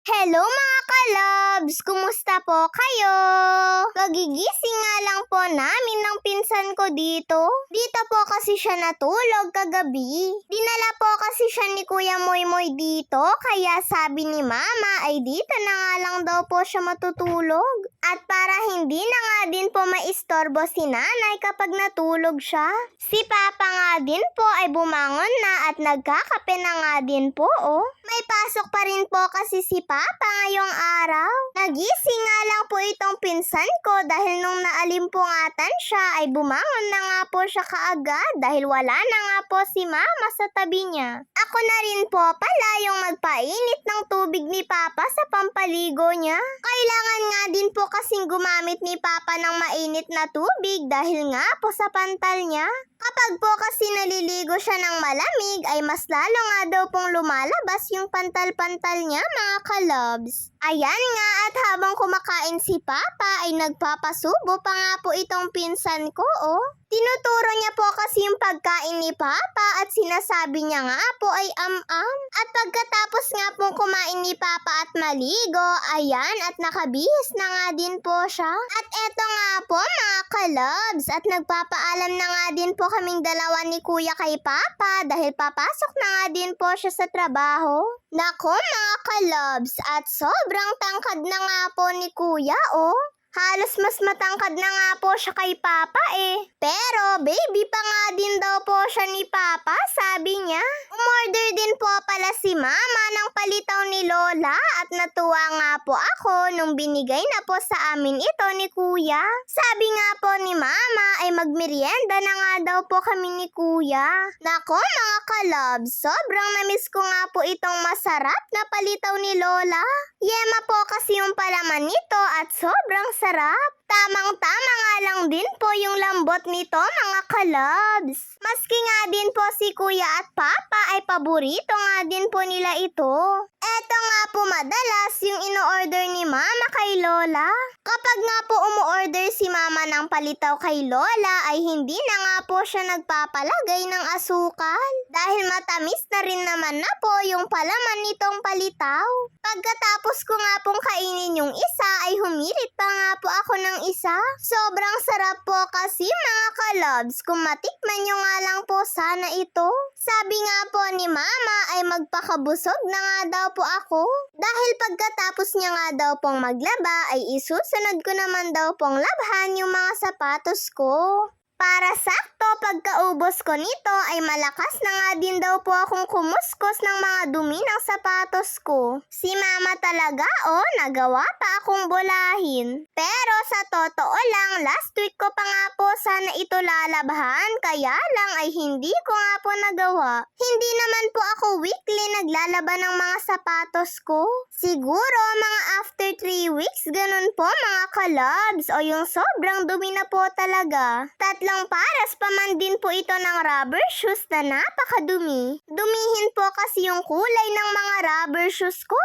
Hello mga kalabs! Kumusta po kayo? Kagigising nga lang po namin ng pinsan ko dito. Dito po kasi siya natulog kagabi. Dinala po kasi siya ni Kuya Moymoy dito, kaya sabi ni Mama ay dito na nga lang daw po siya matutulog. At para hindi na nga din po maistorbo si nanay kapag natulog siya, si Papa nga din po ay bumangon na at nagkakape na nga din po May pasok pa rin po kasi si Papa ngayong araw. Nagising nga lang po itong pinsan ko dahil nung naalimpungatan siya ay bumangon na nga po siya kaagad dahil wala na nga po si Mama sa tabi niya. Ako na rin po pala yung magpainit ng tubig ni Papa sa pampaligo niya. Kailangan nga din po kasing gumamit ni Papa ng mainit na tubig dahil nga po sa pantal niya. Kapag po kasi naliligo siya ng malamig ay mas lalo nga daw pong lumalabas yung pantal-pantal niya mga kalabs. Ayan nga at habang kumakain si Papa ay nagpapasubo pa nga po itong pinsan ko Tinuturo niya po kasi yung pagkain ni Papa at sinasabi niya nga po ay am-am. At pagkatapos nga pong kumain ni Papa at maligo, ayan at nakabihis na nga din po siya. At eto nga po mga kalabs at nagpapaalam na nga din po kaming dalawa ni Kuya kay Papa dahil papasok na nga din po siya sa trabaho. Nako mga kalabs at sobrang tangkad na nga po ni Kuya Halos mas matangkad na nga po siya kay Papa Pero baby pa nga din daw po siya ni Papa, sabi niya. Umorder din po pala si Mama ng palitaw ni Lola at natuwa nga po ako nung binigay na po sa amin ito ni Kuya. Sabi nga po ni Mama ay magmerienda na nga daw po kami ni Kuya. Nako mga kalabs, sobrang namiss ko nga po itong masarap na palitaw ni Lola. Yema po kasi yung palaman nito at sobrang sarap. Tamang-tama nga lang din po yung lambot nito mga kalabs. Maski nga din po si Kuya at Papa ay paborito nga din po nila ito. Eto nga po madalas yung ino-order ni Mama kay Lola. Kapag nga po umu-order si Mama ng palitaw kay Lola ay hindi na nga po siya nagpapalagay ng asukal. Dahil matamis na rin naman na po yung palaman nitong palitaw. Pagkatapos ko nga pong kainin yung isa ay humirit pa nga po ako ng isa. Sobrang sarap po kasi mga kalabs, kung matikman nyo nga lang po sana ito. Sabi nga po ni Mama ay magpakabusog na nga daw po ako. Dahil pagkatapos niya nga daw pong maglaba ay isusunod ko naman daw pong labhan yung mga sapatos ko. Para sakto, pagkaubos ko nito ay malakas na nga din daw po akong kumuskos ng mga dumi ng sapatos ko. Si Mama talaga nagawa pa akong bulahin. Pero sa totoo lang, last week ko pa nga po sana ito lalabhan, kaya lang ay hindi ko nga po nagawa. Hindi naman po ako weekly naglalaba ng mga sapatos ko. Siguro mga after 3 weeks, ganun po mga kalabs o yung sobrang dumi na po talaga. Tatlong pares pa man din po ito ng rubber shoes na napakadumi. Dumihin po kasi yung kulay ng mga rubber shoes ko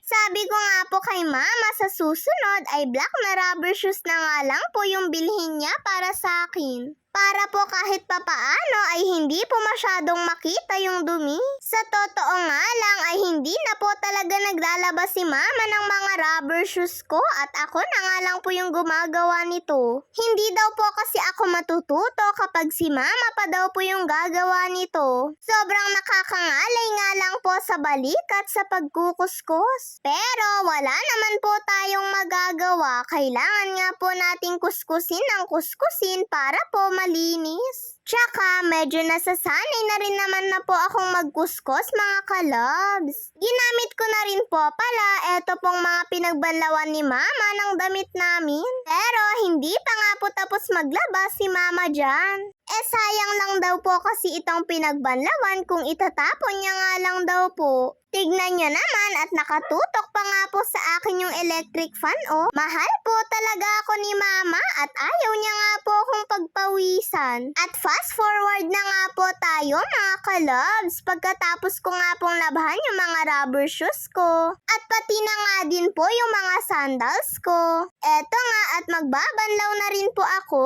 Sabi ko nga po kay Mama sa susunod ay black na rubber shoes na nga lang po yung bilhin niya para sa akin. Para po kahit papaano ay hindi po masyadong makita yung dumi. Sa totoo nga lang ay hindi na po talaga naglalaba si Mama ng mga rubber shoes ko at ako na nga lang po yung gumagawa nito. Hindi daw po kasi ako matututo kapag si Mama pa daw po yung gagawa nito. Sobrang nakakangalay nga lang po sa balikat sa pagkukuskus. Pero wala naman po tayong magagawa. Kailangan nga po nating kuskusin ng kuskusin para po malinis. Tsaka medyo nasasanay na rin naman na po akong magkuskos mga kalabs. Ginamit ko na rin po pala eto pong mga pinagbanlawan ni Mama ng damit namin. Pero hindi pa nga po tapos maglaba si Mama dyan. Sayang lang daw po kasi itong pinagbanlawan kung itatapon niya nga lang daw po. Tignan niyo naman at nakatutok pa nga po sa akin yung electric fan Mahal po talaga ako ni Mama at ayaw niya nga po akong pagpawisan. At fast forward na nga po tayo mga kalabs. Pagkatapos ko nga pong labhan yung mga rubber shoes ko. At pati na nga din po yung mga sandals ko. Eto nga at magbabanlaw na rin po ako.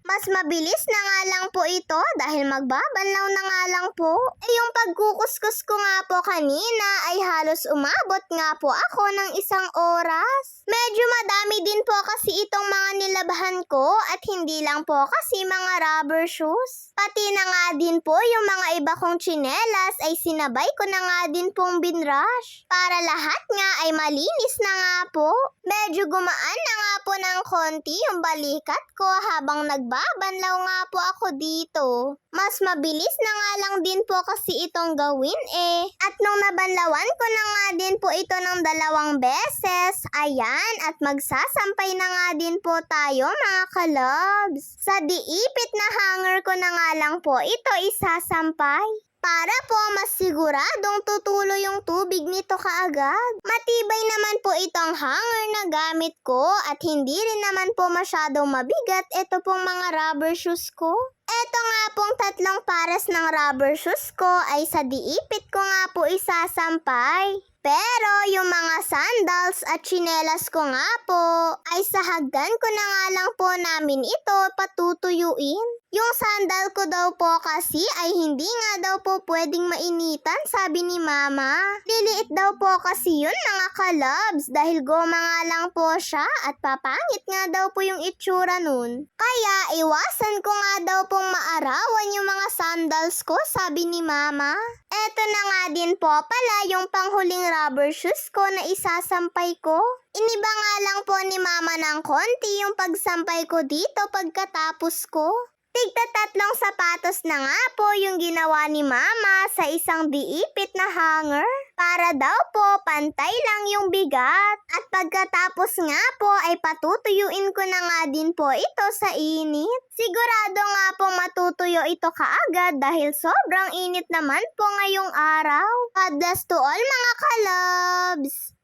Mas mabilis na nga lang lang po ito dahil magbabanlaw na nga lang po. Yung pagkukuskus ko nga po kanina ay halos umabot nga po ako ng 1 oras. Medyo madami din po kasi itong mga nilabahan ko at hindi lang po kasi mga rubber shoes. Pati na nga din po yung mga iba kong tsinelas ay sinabay ko na nga din pong binrush. Para lahat nga ay malinis na nga po. Medyo gumaan na nga po ng konti yung balikat ko habang nagbabanlaw nga po ako dito. Mas mabilis na nga lang din po kasi itong gawin At nung nabanlawan ko na nga din po ito ng 2 beses, ayan, at magsasampay na nga din po tayo mga kalabs. Sa diipit na hanger ko na nga lang po ito isasampay. Para po mas siguradong tutulo yung tubig nito kaagad. Matibay naman po itong hanger na gamit ko at hindi rin naman po masyadong mabigat ito pong mga rubber shoes ko. Ito nga pong 3 pares ng rubber shoes ko ay sa diipit ko nga po isasampay. Pero yung mga sandals at tsinelas ko nga po ay sa hagdan ko na nga lang po namin ito patutuyuin. Yung sandal ko daw po kasi ay hindi nga daw po pwedeng mainitan, sabi ni mama. Liliit daw po kasi yun mga kalabs dahil goma nga lang po siya at papangit nga daw po yung itsura nun. Kaya iwasan ko nga daw pong maarawan yung mga sandals ko, sabi ni mama. Eto na nga din po pala yung panghuling rubber shoes ko na isasampay ko. Iniba nga lang po ni mama ng konti yung pagsampay ko dito pagkatapos ko. Tigta-3 sapatos na nga po yung ginawa ni mama sa isang diipit na hanger. Para daw po pantay lang yung bigat. At pagkatapos nga po ay patutuyuin ko na nga din po ito sa init. Sigurado nga po matutuyo ito kaagad dahil sobrang init naman po ngayong araw. God bless to all mga kalabs!